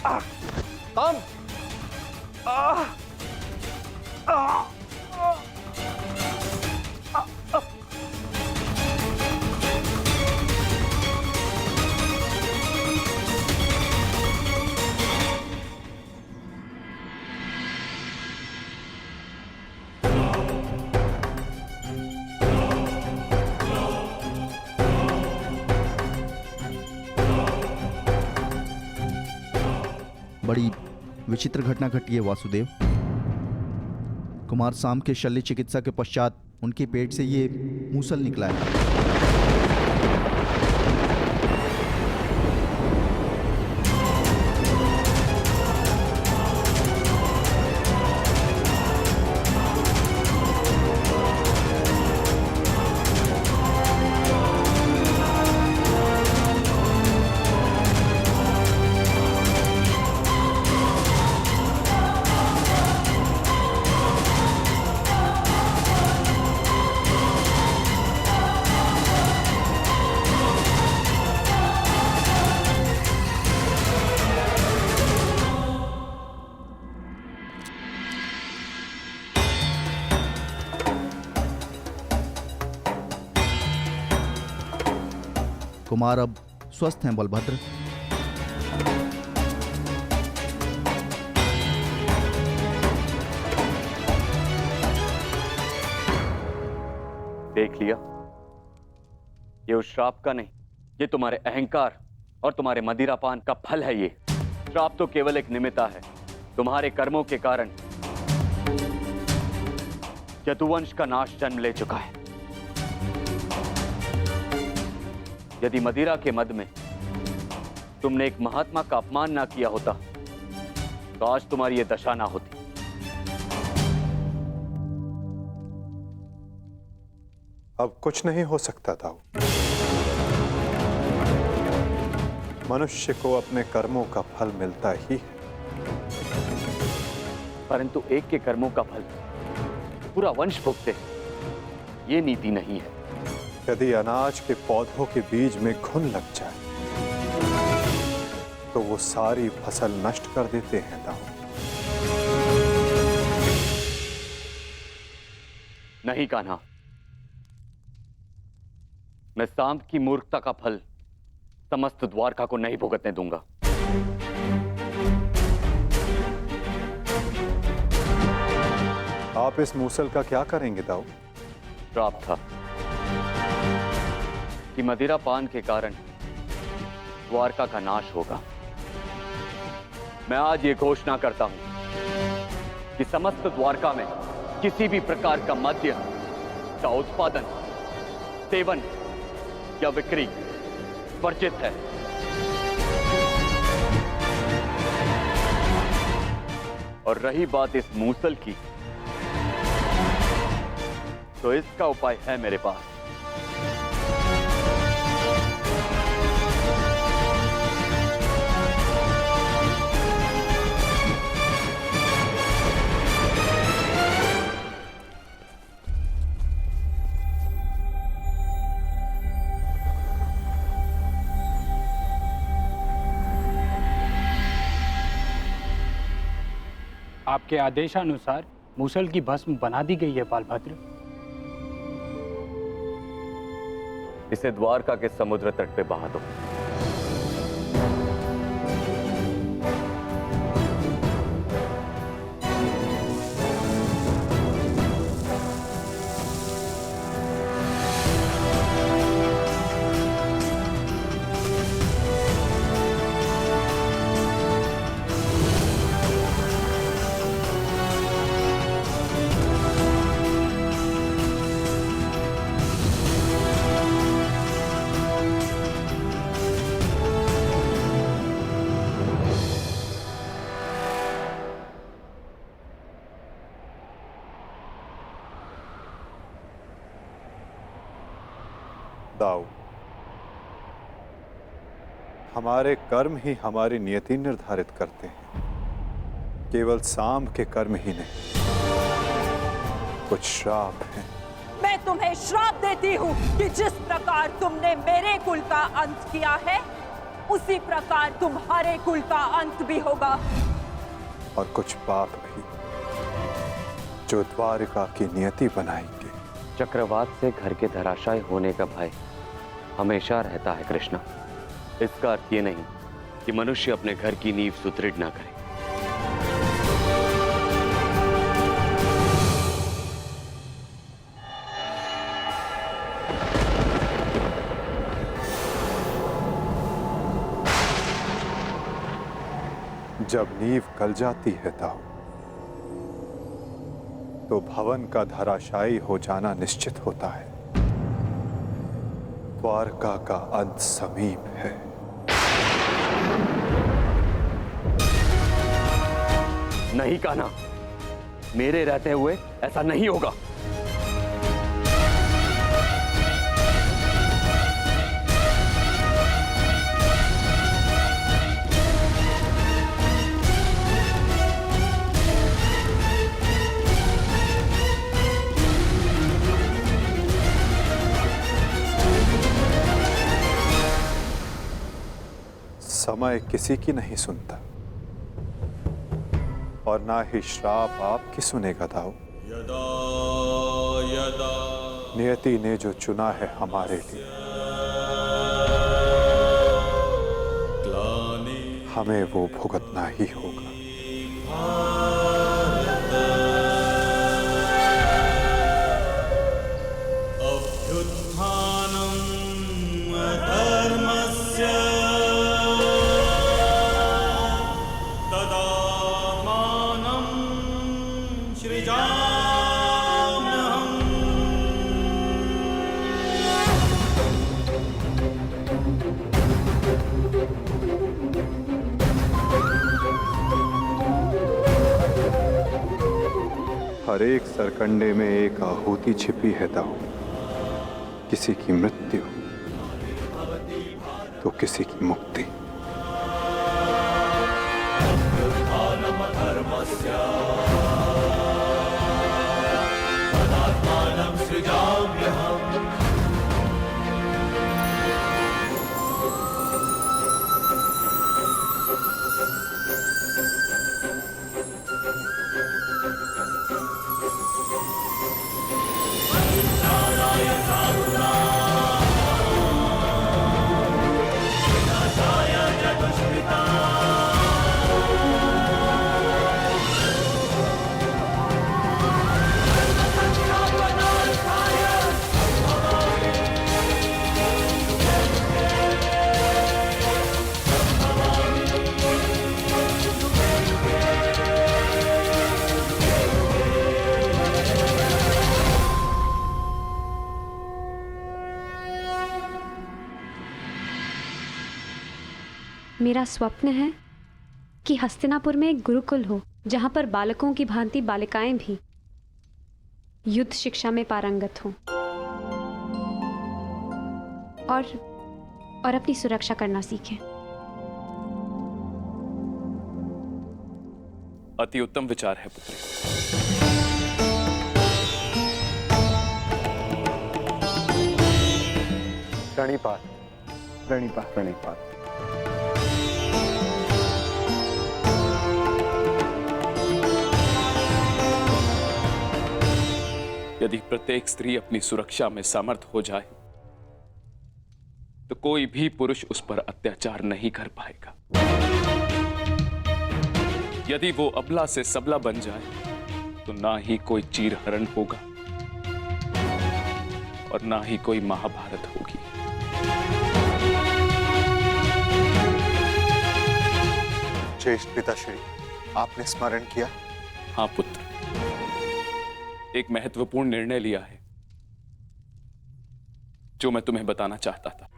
काम बड़ी विचित्र घटना घटी है वासुदेव। कुमार साम के शल्य चिकित्सा के पश्चात उनके पेट से ये मूसल निकला है। कुमार अब स्वस्थ हैं बलभद्र। देख लिया, ये उस श्राप का नहीं, ये तुम्हारे अहंकार और तुम्हारे मदिरापान का फल है। ये श्राप तो केवल एक निमित्ता है। तुम्हारे कर्मों के कारण यदुवंश का नाश जन्म ले चुका है। यदि मदिरा के मद में तुमने एक महात्मा का अपमान ना किया होता तो आज तुम्हारी यह दशा ना होती। अब कुछ नहीं हो सकता था। मनुष्य को अपने कर्मों का फल मिलता ही है, परंतु एक के कर्मों का फल पूरा वंश भुगते, ये नीति नहीं है। यदि अनाज के पौधों के बीज में घुन लग जाए तो वो सारी फसल नष्ट कर देते हैं दाऊ। नहीं कान्हा, मैं सांब की मूर्खता का फल समस्त द्वारका को नहीं भुगतने दूंगा। आप इस मूसल का क्या करेंगे दाऊ? श्राप था कि मदिरा पान के कारण द्वारका का नाश होगा। मैं आज ये घोषणा करता हूं कि समस्त द्वारका में किसी भी प्रकार का मद्य का उत्पादन, सेवन या बिक्री वर्जित है। और रही बात इस मूसल की, तो इसका उपाय है मेरे पास। आपके आदेशानुसार मूसल की भस्म बना दी गई है बालभद्र। इसे द्वारका के समुद्र तट पे बहा दो। दाऊ, हमारे कर्म ही हमारी नियति निर्धारित करते हैं, केवल सांब के कर्म ही नहीं। कुछ श्राप हैं। मैं तुम्हें श्राप देती हूँ कि जिस प्रकार तुमने मेरे कुल का अंत किया है, उसी प्रकार तुम्हारे कुल का अंत भी होगा। और कुछ पाप भी जो द्वारिका की नियति बनाएंगे। चक्रवात से घर के धराशायी होने का भय हमेशा रहता है कृष्णा। इसका अर्थ ये नहीं कि मनुष्य अपने घर की नींव सुदृढ़ ना करे। जब नींव गल जाती है दाऊ, तो भवन का धराशायी हो जाना निश्चित होता है। द्वारका का अंत समीप है। नहीं कान्हा, मेरे रहते हुए ऐसा नहीं होगा। समय किसी की नहीं सुनता और ना ही श्राप आपकी सुनेगा दाऊ। नियति ने जो चुना है हमारे लिए, हमें वो भुगतना ही होगा। हर एक सरकंडे में एक आहुति छिपी है दाऊ। किसी की मृत्यु तो किसी की मुक्ति। मेरा स्वप्न है कि हस्तिनापुर में एक गुरुकुल हो, जहां पर बालकों की भांति बालिकाएं भी युद्ध शिक्षा में पारंगत हों और अपनी सुरक्षा करना सीखें। अति उत्तम विचार है पुत्री। प्रणिपात, प्रणिपात, प्रणिपात। यदि प्रत्येक स्त्री अपनी सुरक्षा में समर्थ हो जाए तो कोई भी पुरुष उस पर अत्याचार नहीं कर पाएगा। यदि वो अबला से सबला बन जाए तो ना ही कोई चीरहरण होगा और ना ही कोई महाभारत होगी। ज्येष्ठ पिताश्री, आपने स्मरण किया? हाँ पुत्र, एक महत्वपूर्ण निर्णय लिया है जो मैं तुम्हें बताना चाहता था।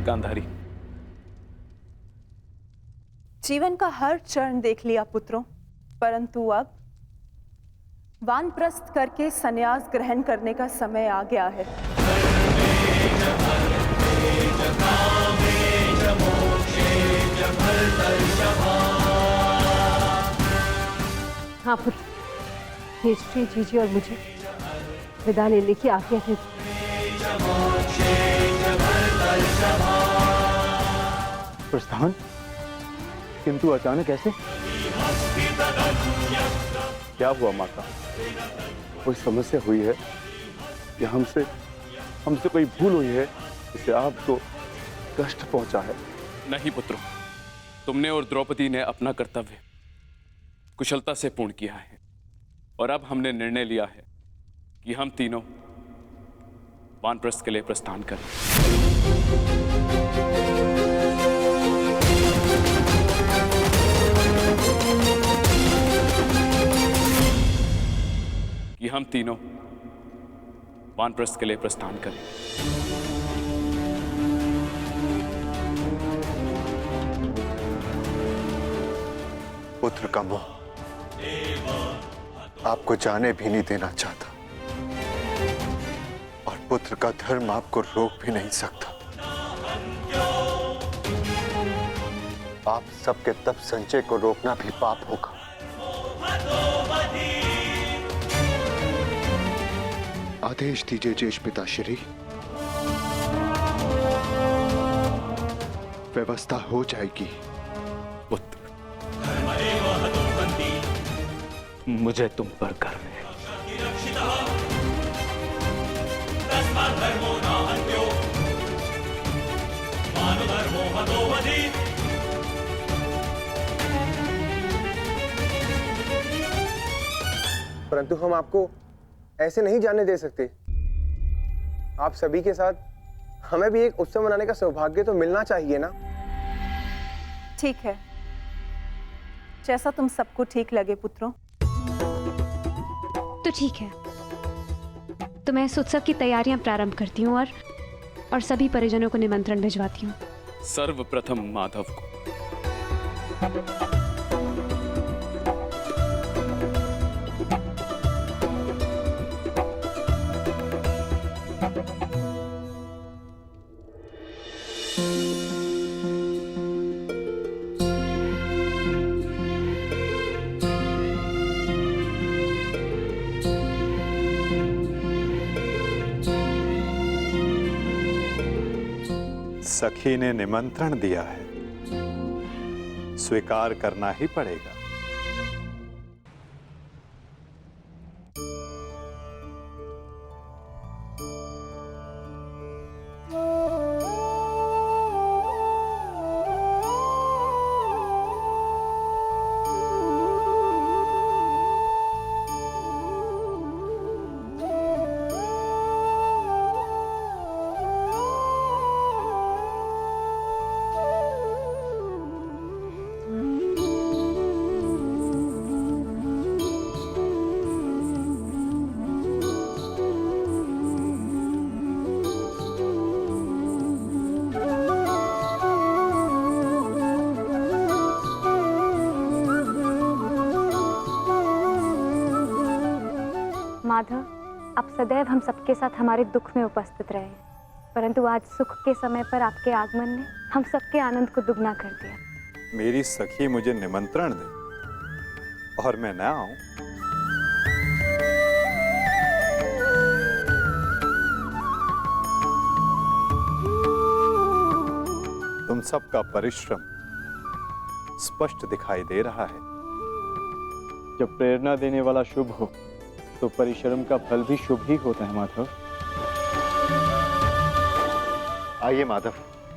गांधारी, जीवन का हर चरण देख लिया पुत्रों, परंतु अब वानप्रस्थ करके संन्यास ग्रहण करने का समय आ गया है। हाँ पुत्र, युधिष्ठिर जी और मुझे विदा ले लेके आ गया थे। प्रस्थान, किंतु अचानक ऐसे? क्या हुआ माता? कोई समस्या हुई है या हमसे कोई भूल हुई है जिससे आपको कष्ट पहुंचा है? नहीं पुत्रों, तुमने और द्रौपदी ने अपना कर्तव्य कुशलता से पूर्ण किया है और अब हमने निर्णय लिया है कि हम तीनों वानप्रस्थ के लिए प्रस्थान करें। कि हम तीनों वानप्रस्थ के लिए प्रस्थान करें। पुत्र का मोह आपको जाने भी नहीं देना चाहता और पुत्र का धर्म आपको रोक भी नहीं सकता। आप सबके तप संचय को रोकना भी पाप होगा। आदेश दीजिए ज्येष्ठ पिताश्री, व्यवस्था हो जाएगी। पुत्र, मुझे तुम पर गर्व है। परंतु हम आपको ऐसे नहीं जाने दे सकते। आप सभी के साथ हमें भी एक उत्सव मनाने का सौभाग्य तो मिलना चाहिए ना। ठीक है, जैसा तुम सबको ठीक लगे पुत्रों। तो ठीक है, तो मैं इस उत्सव की तैयारियां प्रारंभ करती हूँ और सभी परिजनों को निमंत्रण भिजवाती हूँ। सर्वप्रथम माधव को। सखी ने निमंत्रण दिया है, स्वीकार करना ही पड़ेगा। माधव, आप सदैव हम सबके साथ हमारे दुख में उपस्थित रहे, परंतु आज सुख के समय पर आपके आगमन ने हम सबके आनंद को दुगना कर दिया। मेरी सखी मुझे निमंत्रण दे और मैं ना आऊं? तुम सबका परिश्रम स्पष्ट दिखाई दे रहा है। जब प्रेरणा देने वाला शुभ हो तो परिश्रम का फल भी शुभ ही होता है माधव। आइए माधव,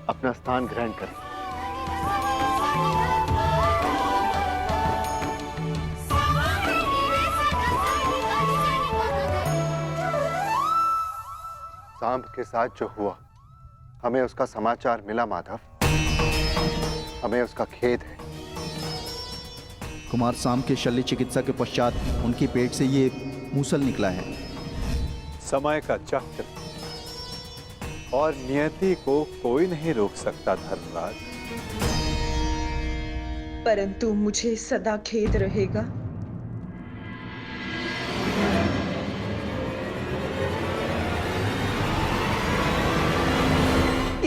अपना स्थान ग्रहण करें। सांब के साथ जो हुआ, हमें उसका समाचार मिला माधव। हमें उसका खेद है। कुमार साम के शल्य चिकित्सा के पश्चात उनके पेट से ये मूसल निकला है। समय का चक्र और नियति को कोई नहीं रोक सकता धर्मराज। परंतु मुझे सदा खेद रहेगा।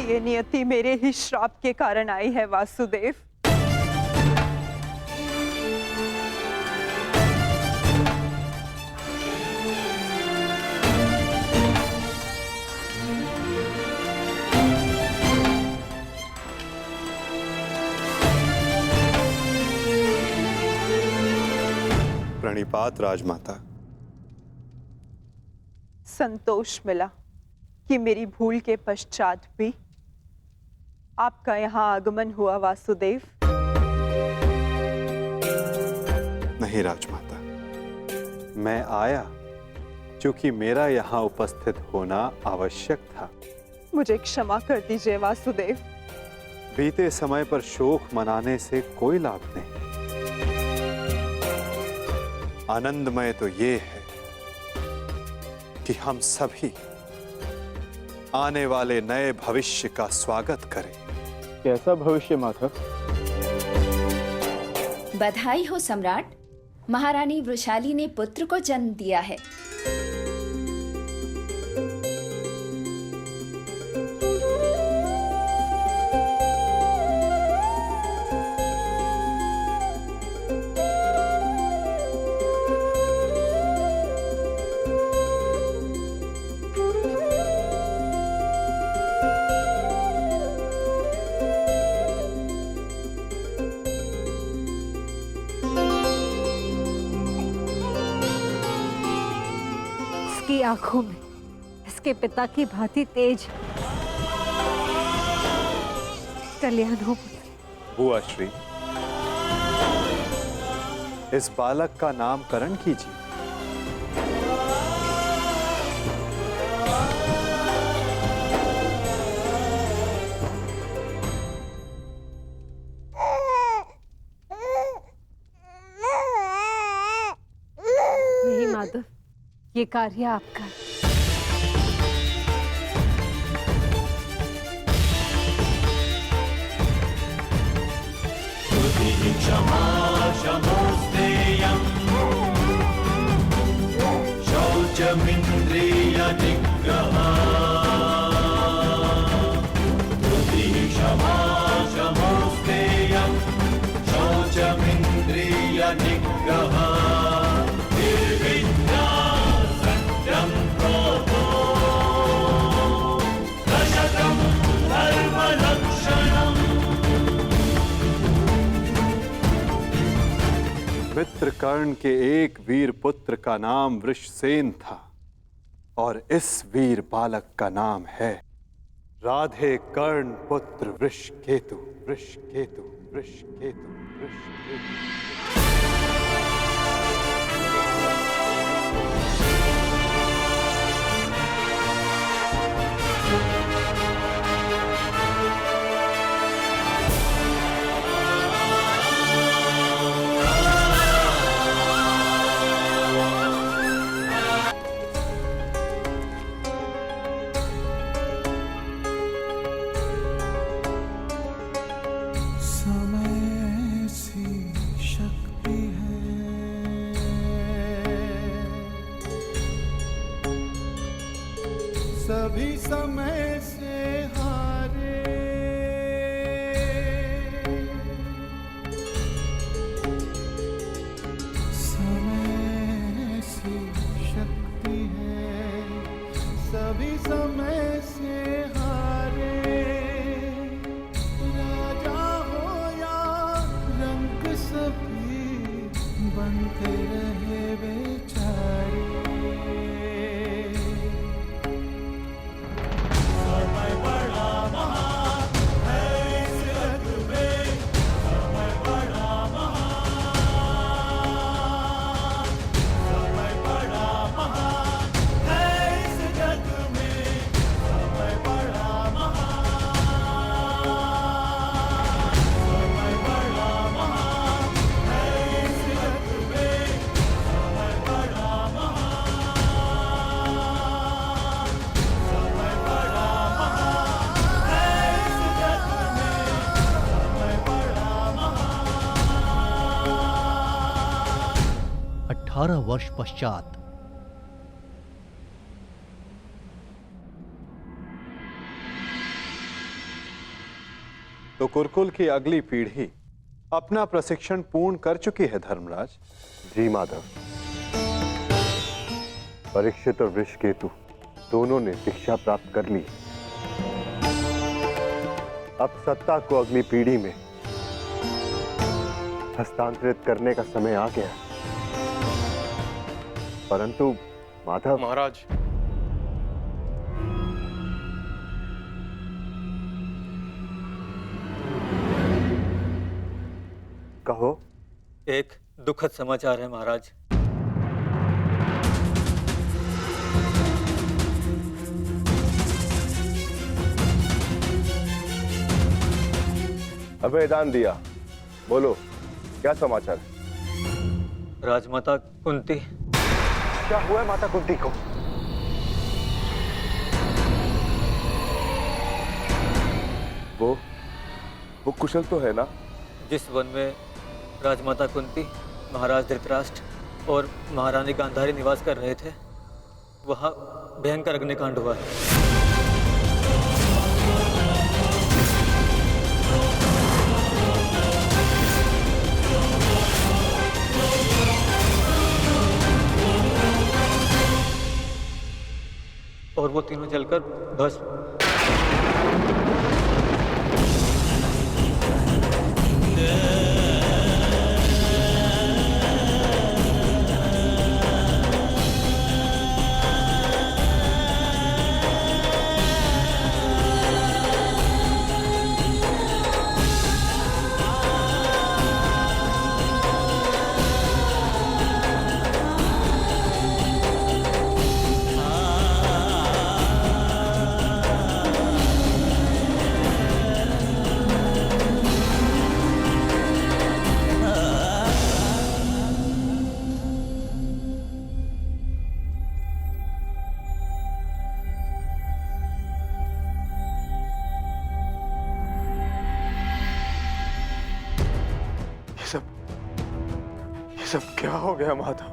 ये नियति मेरे ही श्राप के कारण आई है वासुदेव। प्रणिपात राजमाता। संतोष मिला कि मेरी भूल के पश्चात भी आपका यहाँ आगमन हुआ वासुदेव। नहीं राजमाता, मैं आया क्योंकि मेरा यहाँ उपस्थित होना आवश्यक था। मुझे क्षमा कर दीजिए वासुदेव। बीते समय पर शोक मनाने से कोई लाभ नहीं। आनंदमय तो ये है कि हम सभी आने वाले नए भविष्य का स्वागत करें। कैसा भविष्य माधव? बधाई हो सम्राट, महारानी वृषाली ने पुत्र को जन्म दिया है। इसकी आंखों में इसके पिता की भांति तेज। कल्याण हो। बुआ श्री, इस बालक का नामकरण कीजिए। नहीं माधव, ये कार्य आपका है। क्षमा शमोस्तेयम् शौचमिन्द्रिय निग्रहा। क्षमा शमोस्तेयम् शौचमिन्द्रिय निग्रहा। मित्रकर्ण के एक वीर पुत्र का नाम वृषसेन था और इस वीर बालक का नाम है राधे कर्ण पुत्र वृषकेतु। वृषकेतु, वृषकेतु, वृषकेतु। सभी समय से हारे, समय से शक्ति है। सभी समय से हारे, राजा हो या रंग सभी बनते रहे बेचारे। वर्ष पश्चात तो कुरुकुल की अगली पीढ़ी अपना प्रशिक्षण पूर्ण कर चुकी है धर्मराज। जी माधव, परीक्षित और वृषकेतु दोनों ने शिक्षा प्राप्त कर ली। अब सत्ता को अगली पीढ़ी में हस्तांतरित करने का समय आ गया। परंतु माधव महाराज, कहो। एक दुखद समाचार है महाराज। अभय दान दिया, बोलो क्या समाचार है? राजमाता कुंती। क्या हुआ है माता कुंती को? वो कुशल तो है ना? जिस वन में राजमाता कुंती, महाराज धृतराष्ट्र और महारानी गांधारी निवास कर रहे थे, वहाँ भयंकर अग्निकांड हुआ है। और वो तीनों जलकर भस्म। ये सब क्या हो गया माधव?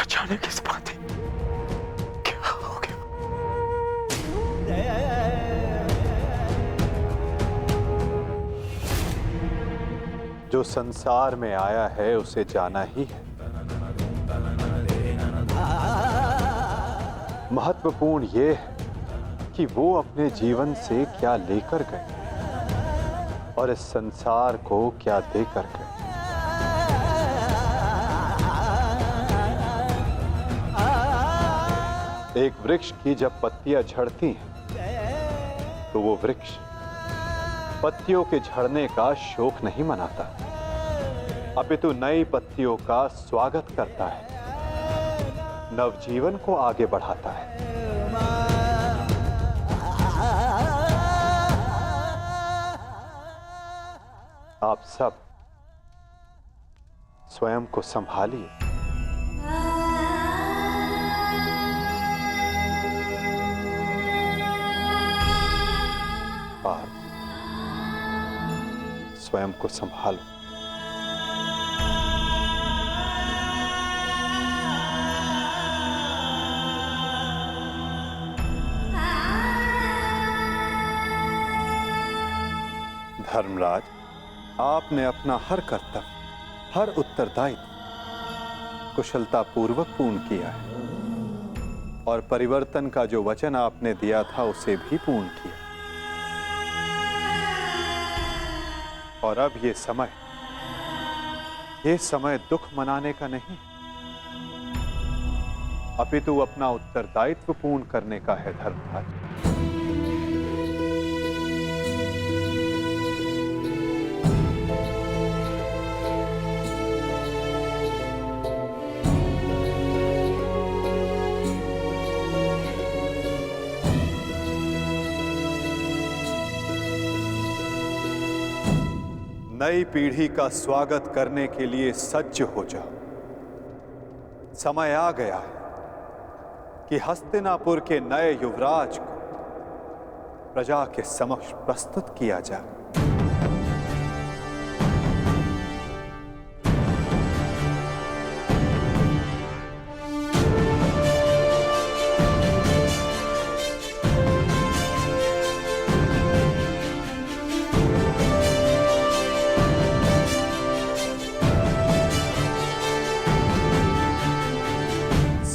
अचानक इस बात क्या हो गया? जो संसार में आया है उसे जाना ही है। महत्वपूर्ण ये है कि वो अपने जीवन से क्या लेकर गए और इस संसार को क्या देकर गए। एक वृक्ष की जब पत्तियां झड़ती हैं तो वो वृक्ष पत्तियों के झड़ने का शोक नहीं मनाता, अपितु नई पत्तियों का स्वागत करता है, नवजीवन को आगे बढ़ाता है। आप सब स्वयं को संभालिए। और स्वयं को संभालो। धर्मराज, आपने अपना हर कर्तव्य, हर उत्तरदायित्व कुशलतापूर्वक पूर्ण किया है और परिवर्तन का जो वचन आपने दिया था उसे भी पूर्ण किया। और अब ये समय दुख मनाने का नहीं, अपितु अपना उत्तरदायित्व पूर्ण करने का है धर्मराज। नई पीढ़ी का स्वागत करने के लिए सज्ज हो जाओ। समय आ गया है कि हस्तिनापुर के नए युवराज को प्रजा के समक्ष प्रस्तुत किया जाए।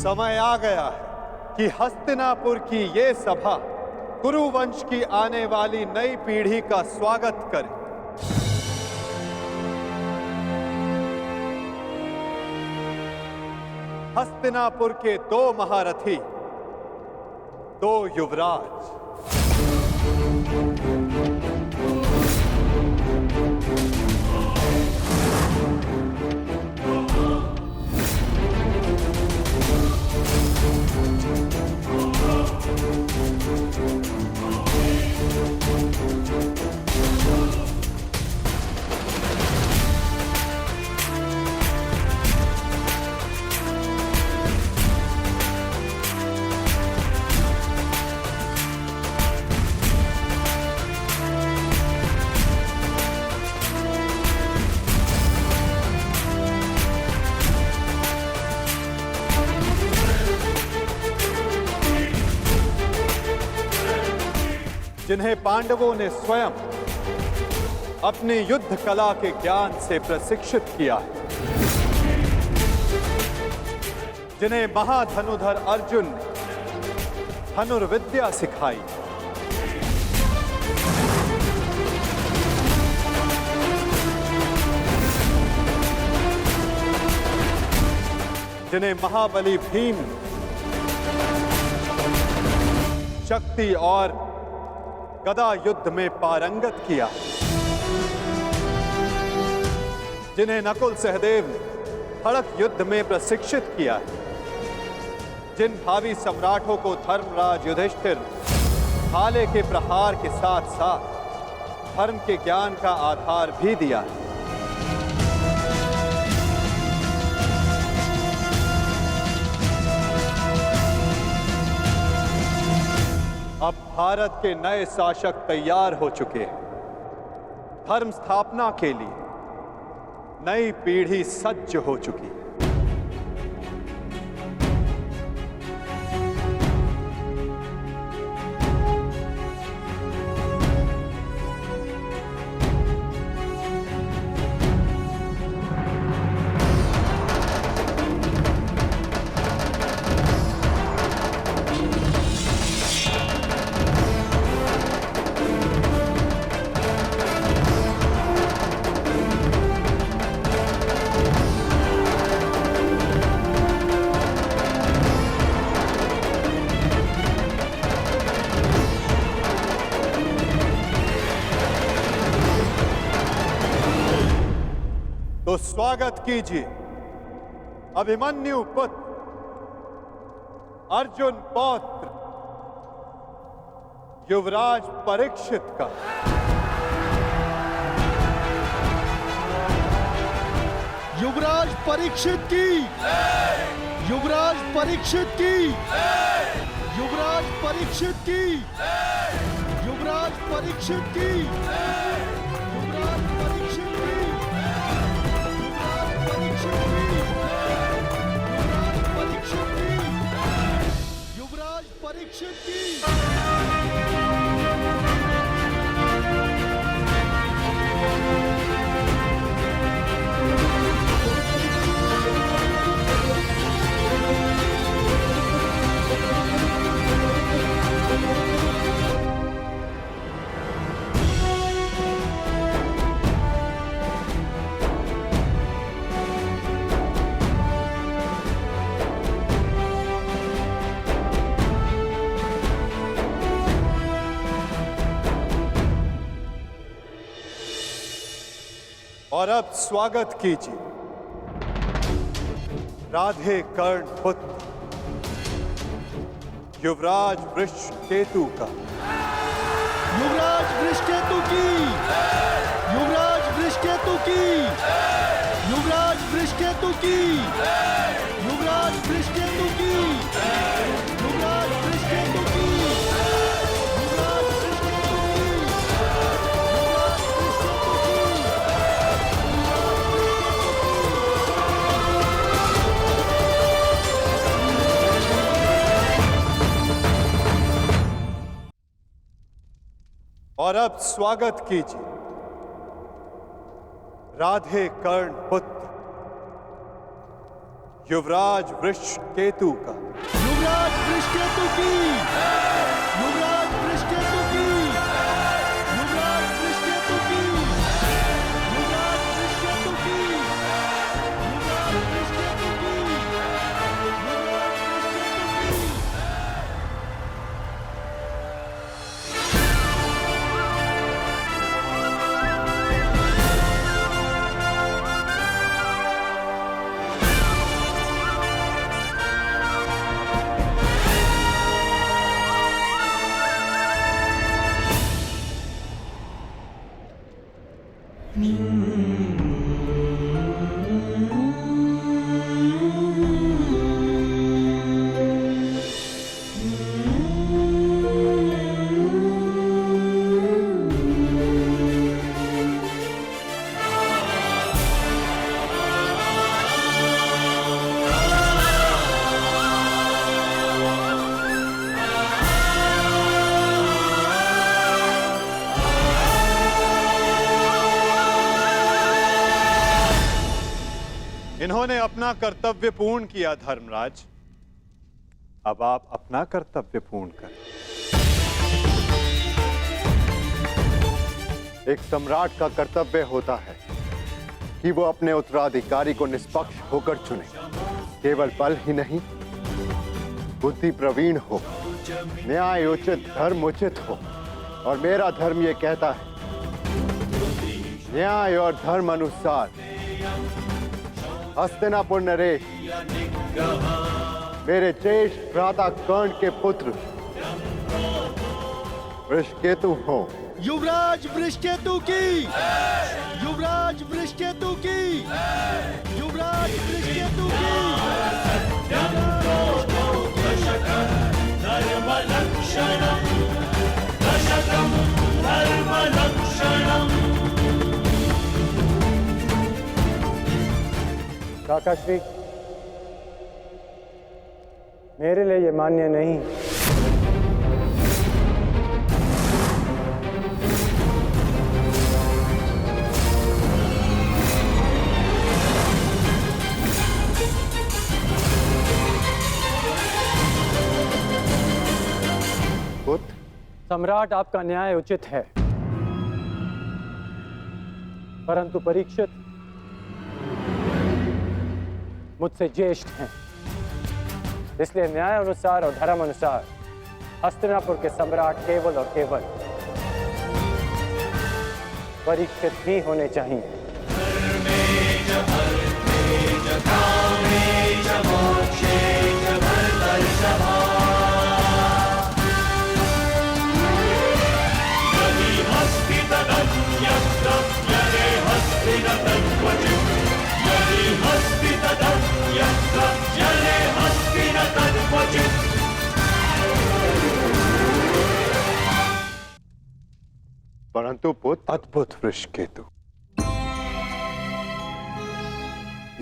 समय आ गया है कि हस्तिनापुर की ये सभा कुरुवंश की आने वाली नई पीढ़ी का स्वागत करे। हस्तिनापुर के 2 महारथी, 2 युवराज। जिन्हें पांडवों ने स्वयं अपनी युद्ध कला के ज्ञान से प्रशिक्षित किया है, जिन्हें महाधनुधर अर्जुन ने धनुर्विद्या सिखाई, जिन्हें महाबली भीम शक्ति और गदा युद्ध में पारंगत किया, जिन्हें नकुल सहदेव ने खड़ग युद्ध में प्रशिक्षित किया, जिन भावी सम्राटों को धर्मराज युधिष्ठिर ने भाले के प्रहार के साथ साथ धर्म के ज्ञान का आधार भी दिया है। अब भारत के नए शासक तैयार हो चुके हैं। धर्म स्थापना के लिए नई पीढ़ी सज्ज हो चुकी है। तो स्वागत कीजिए अभिमन्यु पुत्र अर्जुन पौत्र युवराज परीक्षित का। युवराज परीक्षित की, युवराज परीक्षित की, युवराज परीक्षित की, युवराज परीक्षित की, युवराज परीक्षित की, युवराज परीक्षित की। और अब स्वागत कीजिए राधे कर्ण पुत्र युवराज वृषकेतु का। युवराज वृषकेतु की, युवराज वृषकेतु की, युवराज वृषकेतु की, युवराज वृषकेतु की, युवराज वृषकेतु की, युवराज वृषकेतु की, और अब स्वागत कीजिए राधे कर्ण पुत्र युवराज वृषकेतु का। युवराज वृषकेतु की, युवराज वृषकेतु की, युवराज वृषकेतु की, युवराज वृषकेतु की, युवराज वृषकेतु की, युवराज वृषकेतु की, इन्होंने अपना कर्तव्य पूर्ण किया धर्मराज। अब आप अपना कर्तव्य पूर्ण करें। एक सम्राट का कर्तव्य होता है कि वो अपने उत्तराधिकारी को निष्पक्ष होकर चुने। केवल बल ही नहीं, बुद्धि प्रवीण हो, न्याय उचित, धर्म उचित हो। और मेरा धर्म ये कहता है, न्याय और धर्म अनुसार हस्तिनापुर नरेश मेरे ज्येष्ठ भ्राता कर्ण के पुत्र वृषकेतु हो। युवराज वृषकेतु की, युवराज वृषकेतु की, युवराज वृषकेतु की। काकाश्री, मेरे लिए ये मान्य नहीं। सम्राट, आपका न्याय उचित है, परंतु परीक्षित मुझसे ज्येष्ठ हैं। इसलिए न्याय अनुसार और धर्म अनुसार हस्तिनापुर के सम्राट केवल और केवल परीक्षित ही होने चाहिए। परंतु पुत्र, अद्भुत वृषकेतु,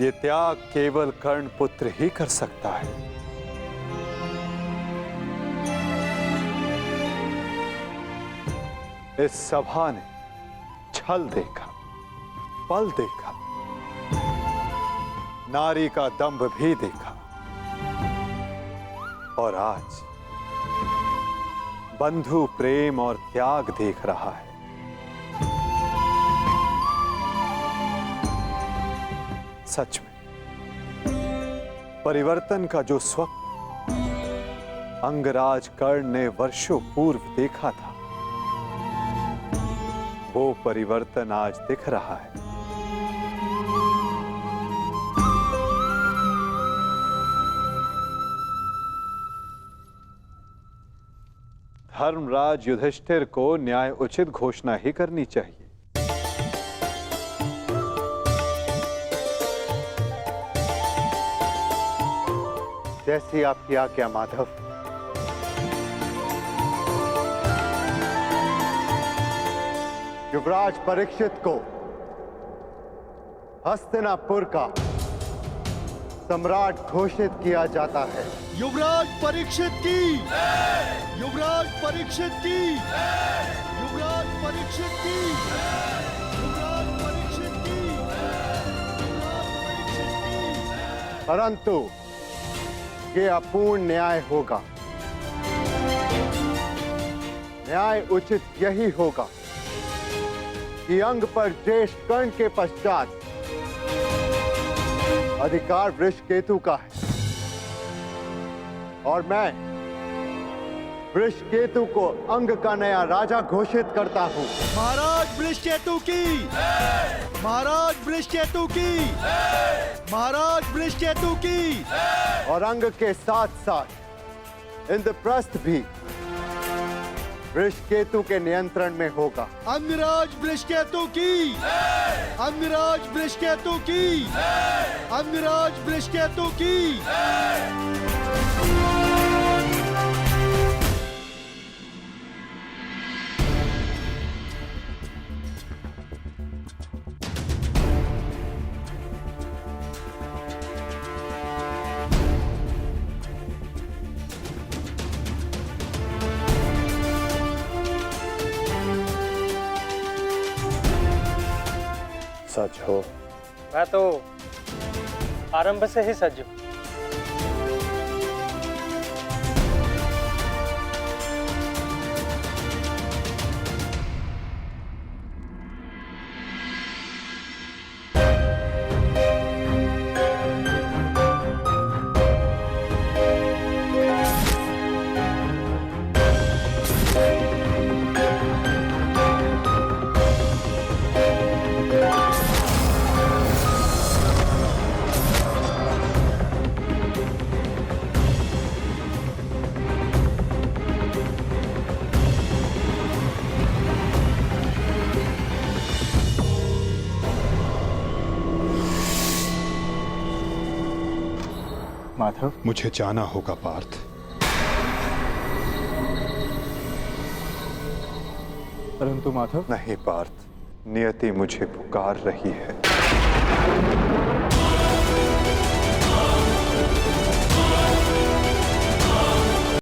ये त्याग केवल कर्ण पुत्र ही कर सकता है। इस सभा ने छल देखा, बल देखा, नारी का दंभ भी देखा, और आज बंधु प्रेम और त्याग देख रहा है। सच में परिवर्तन का जो स्वप्न अंगराज कर्ण ने वर्षों पूर्व देखा था, वो परिवर्तन आज दिख रहा है। धर्मराज युधिष्ठिर को न्याय उचित घोषणा ही करनी चाहिए। जैसी आपकी आज्ञा माधव। युवराज परीक्षित को हस्तिनापुर का सम्राट घोषित किया जाता है। युवराज परीक्षित की, युवराज परीक्षित की, युवराज परीक्षित की, युवराज परीक्षित की, युवराज परीक्षित की। परंतु ये अपूर्ण न्याय होगा। न्याय उचित यही होगा कि अंग पर ज्येष्ठ कर्ण के पश्चात अधिकार वृषकेतु का है, और मैं वृषकेतु को अंग का नया राजा घोषित करता हूं। महाराज वृषकेतु की, महाराज वृषकेतु की, महाराज वृषकेतु की। और अंग के साथ साथ इंद्रप्रस्थ भी वृषकेतु के नियंत्रण में होगा। अंगराज वृषकेतु की, अंगराज वृषकेतु की, अंगराज वृषकेतु की। सच हो। मैं तो आरंभ से ही सज्ज हूं। माधव, मुझे जाना होगा पार्थ। परंतु माधव। नहीं पार्थ, नियति मुझे पुकार रही है।